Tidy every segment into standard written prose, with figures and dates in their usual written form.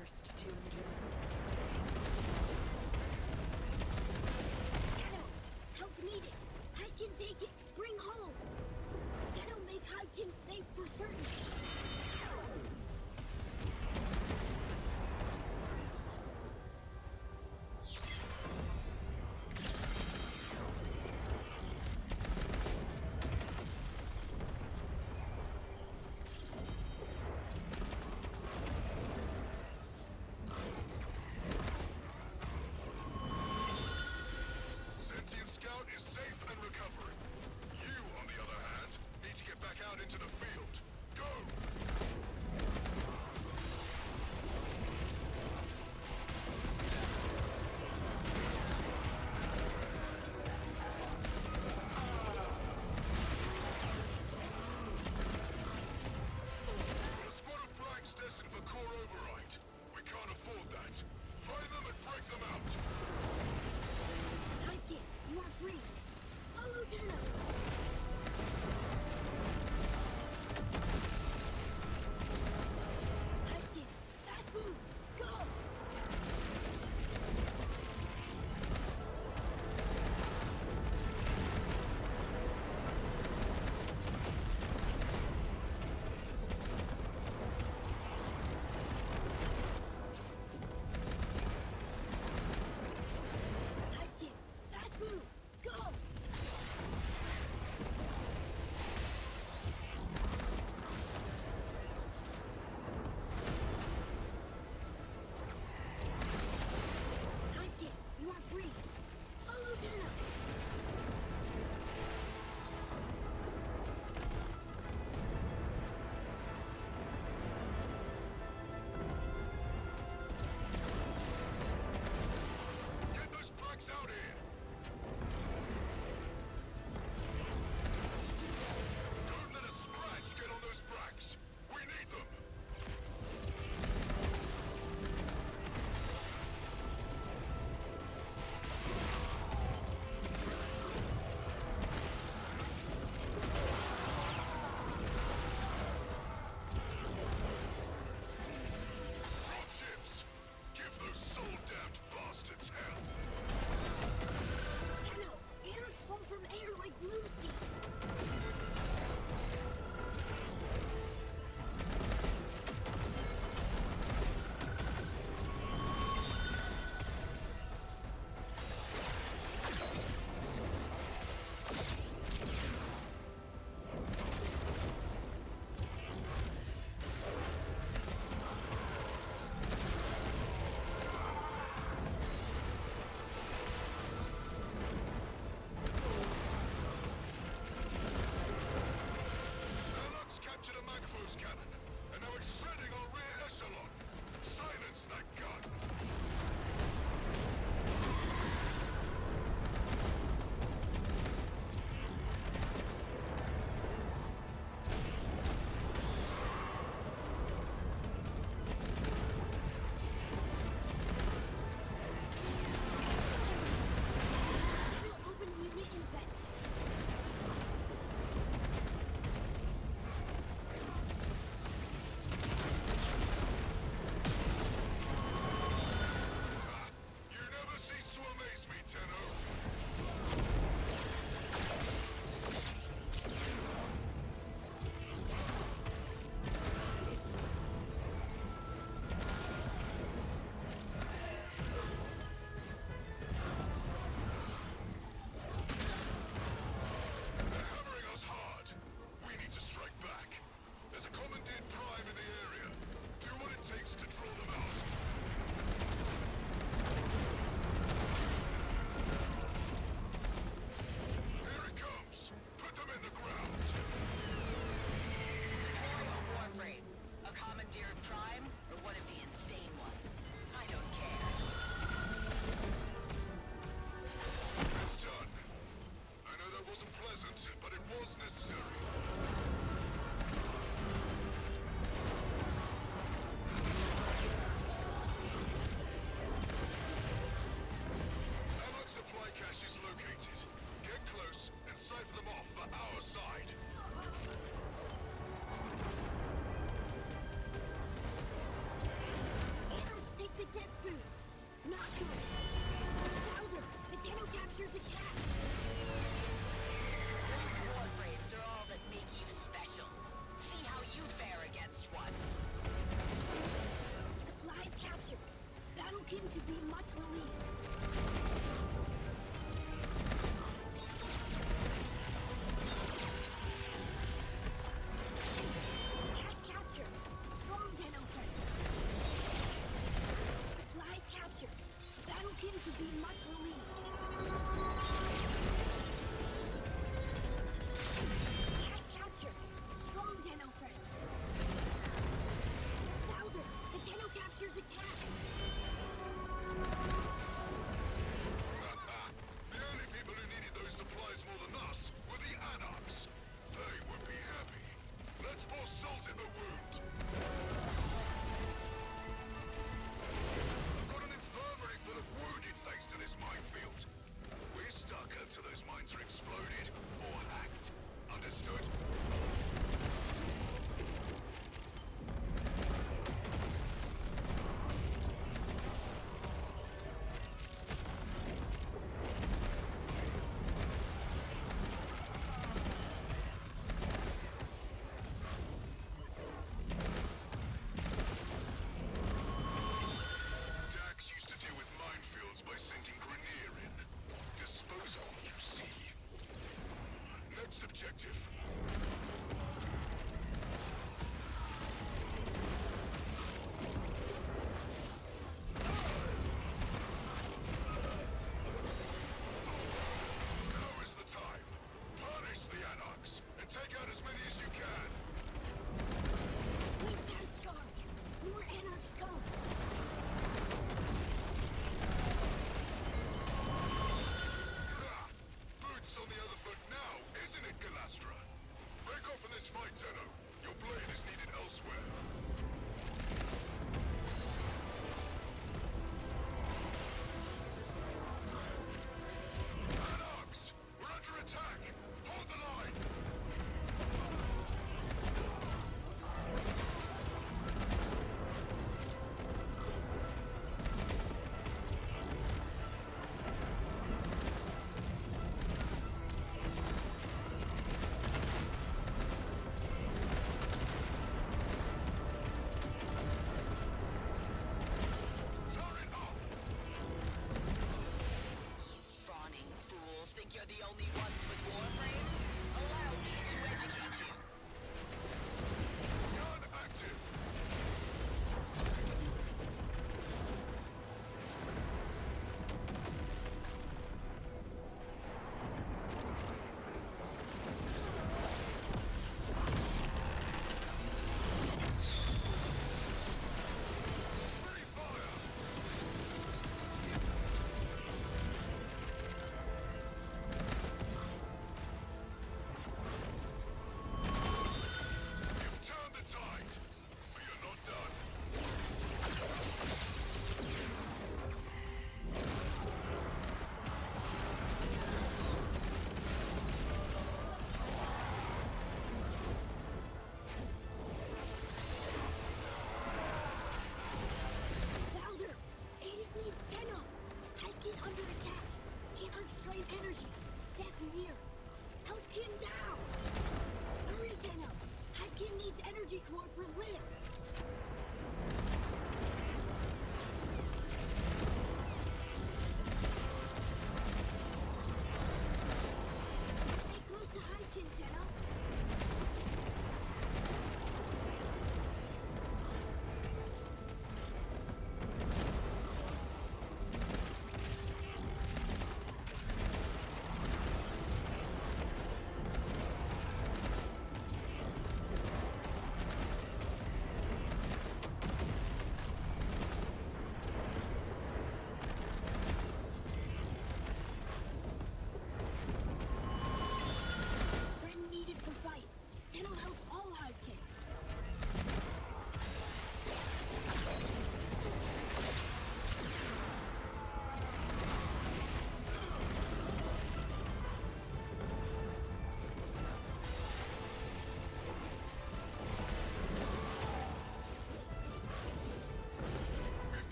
forced to endure. Tenno! Help needed! I can take it! Bring home! Tenno, make Hildryn safe for certain!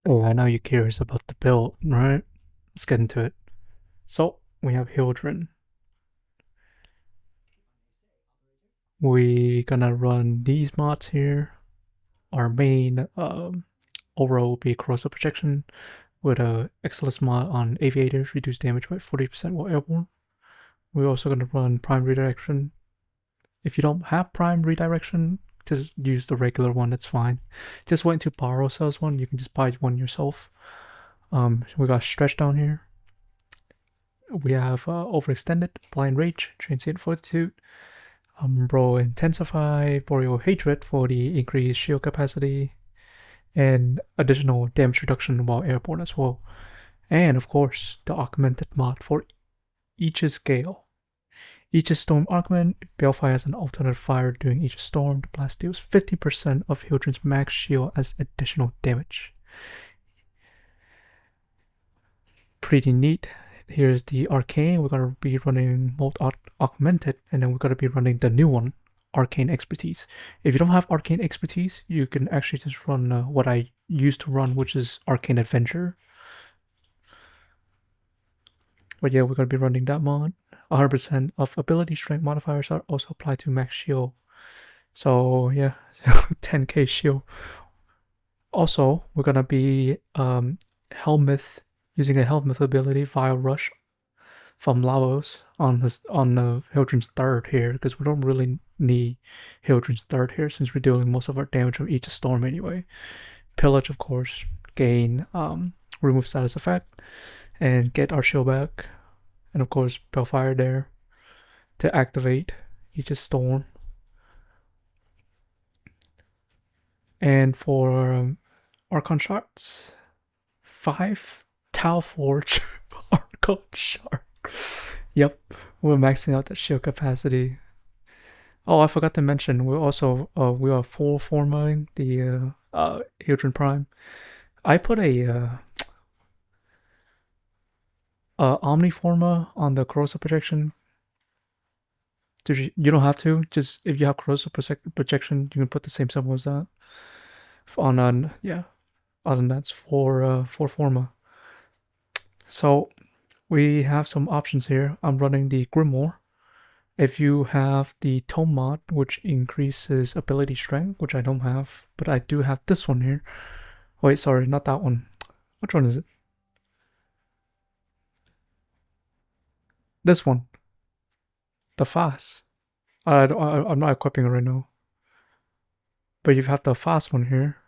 Oh, I know you're curious about the build, right? Let's get into it. So, we have Hildryn. We're gonna run these mods here. Our main overall will be corrosive protection with a excellence mod on aviators, reduce damage by 40% while airborne. We're also gonna run prime redirection. If you don't have prime redirection, just use the regular one, that's fine. Just wait to borrow sales one, you can just buy one yourself. We got stretch down here. We have overextended, blind rage, transient fortitude, bro intensify, boreal hatred for the increased shield capacity, and additional damage reduction while airborne as well. And of course, the augmented mod for Aegis Gale. Aegis Storm Augment, Balefire has an alternate fire during Aegis Storm. The blast deals 50% of Hildryn's max shield as additional damage. Pretty neat. Here's the Arcane. We're going to be running Molt Augmented, and then we're going to be running the new one, Arcane Expertise. If you don't have Arcane Expertise, you can actually just run what I used to run, which is Arcane Adventure. But yeah, we're going to be running that mod. 100% of ability strength modifiers are also applied to max shield. So yeah, 10k shield. Also, we're going to be Helmeth, using a Helmeth ability, Vile Rush from Lavos on the Hildryn's third here, because we don't really need Hildryn's third here since we're dealing most of our damage from each storm anyway. Pillage, of course, gain remove status effect and get our shield back, and of course Balefire there to activate each storm. And for Archon shards, 5 Tau Forge Archon shard. Yep, we're maxing out that shield capacity. Oh, I forgot to mention, we're also we are full formatting the Hildryn Prime. I put a Omniforma on the corrosive projection. You don't have to. Just if you have corrosive projection, you can put the same symbol as that. Yeah. Other than that's for Forma. So we have some options here. I'm running the Grimoire. If you have the Tome mod, which increases ability strength, which I don't have, but I do have this one here. Wait, sorry, not that one. Which one is it? This one. The fast. I'm not equipping it right now. But you have the fast one here.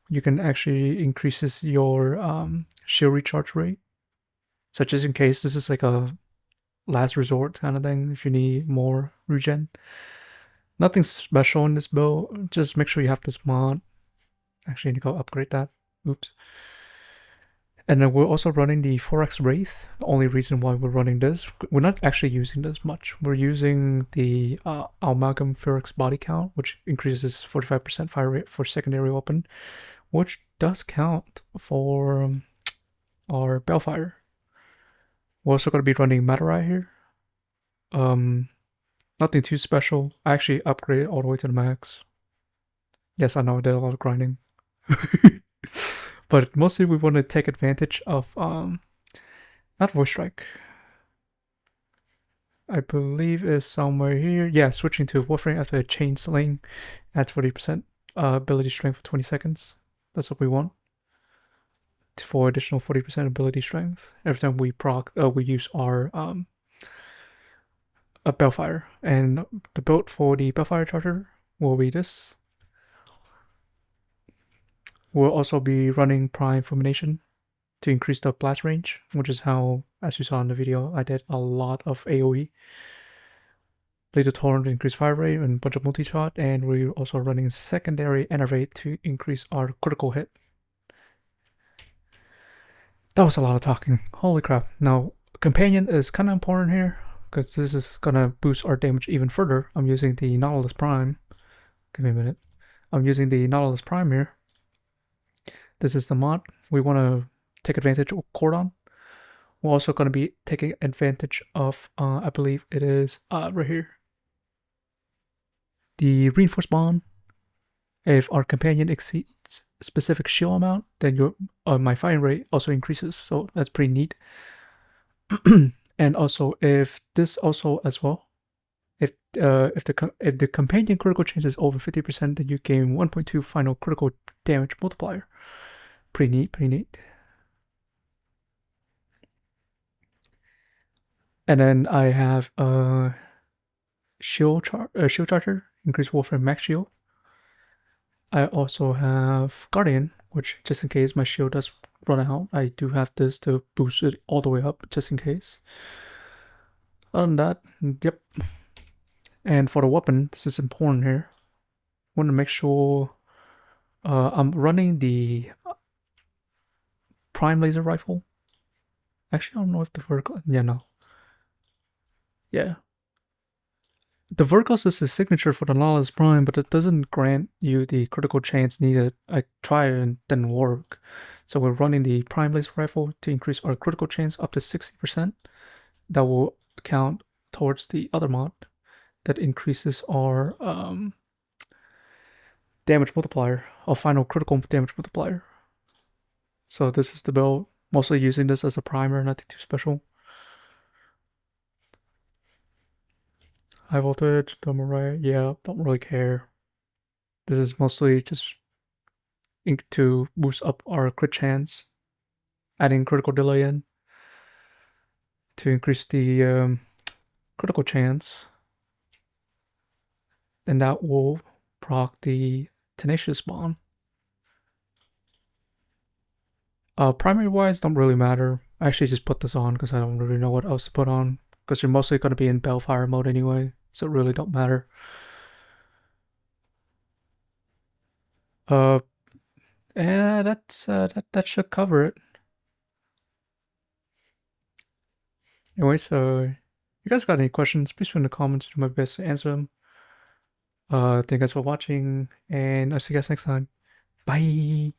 You can actually increases your shield recharge rate. So just in case, this is like a last resort kind of thing if you need more regen. Nothing special in this build, just make sure you have this mod. Actually, I need to go upgrade that. Oops. And then we're also running the 4x Wraith. The only reason why we're running this, we're not actually using this much. We're using the Amalgam Phyrex body count, which increases 45% fire rate for secondary weapon, which does count for our Balefire. We're also going to be running Matarai here. Nothing too special. I actually upgraded all the way to the max. Yes, I know I did a lot of grinding. But mostly we want to take advantage of not Voice Strike. I believe is somewhere here. Yeah, switching to Warframe after a chain sling adds 40% ability strength for 20 seconds. That's what we want. For additional 40% ability strength every time we we use our Balefire. And the build for the Balefire charger will be this. We'll also be running Prime Fulmination to increase the blast range, which is how, as you saw in the video, I did a lot of AoE. Laser Torrent to increase fire rate and a bunch of multi-shot, and we're also running secondary Enervate to increase our critical hit. That was a lot of talking. Holy crap. Now, Companion is kind of important here, because this is going to boost our damage even further. I'm using the Nautilus Prime. Give me a minute. I'm using the Nautilus Prime here. This is the mod. We want to take advantage of Cordon. We're also going to be taking advantage of, I believe it is right here, the Reinforced Bond. If our companion exceeds a specific shield amount, then your my firing rate also increases. So that's pretty neat. And also, if this also as well, if the companion critical chance is over 50%, then you gain 1.2 final critical damage multiplier. Pretty neat, pretty neat. And then I have shield charger, increase Warframe max shield. I also have Guardian, which just in case my shield does run out, I do have this to boost it all the way up, just in case. Other than that, yep. And for the weapon, this is important here. I want to make sure I'm running the prime laser rifle. Actually, I don't know if the vertical. Yeah, no. Yeah. The verticals is the signature for the Lawless Prime, but it doesn't grant you the critical chance needed. I tried it and didn't work. So we're running the prime laser rifle to increase our critical chance up to 60%. That will count towards the other mod that increases our damage multiplier, our final critical damage multiplier. So this is the build, mostly using this as a primer, nothing too special. High voltage, thermal ray, yeah, don't really care. This is mostly just to boost up our crit chance, adding critical delay in to increase the critical chance. And that will proc the Tenacious Bomb. Primary wise, don't really matter. I actually just put this on because I don't really know what else to put on, because you're mostly going to be in Balefire mode anyway, so it really don't matter. And that should cover it. Anyway, so you guys got any questions, please put in the comments. I'll do my best to answer them. Thank you guys for watching, and I'll see you guys next time. Bye.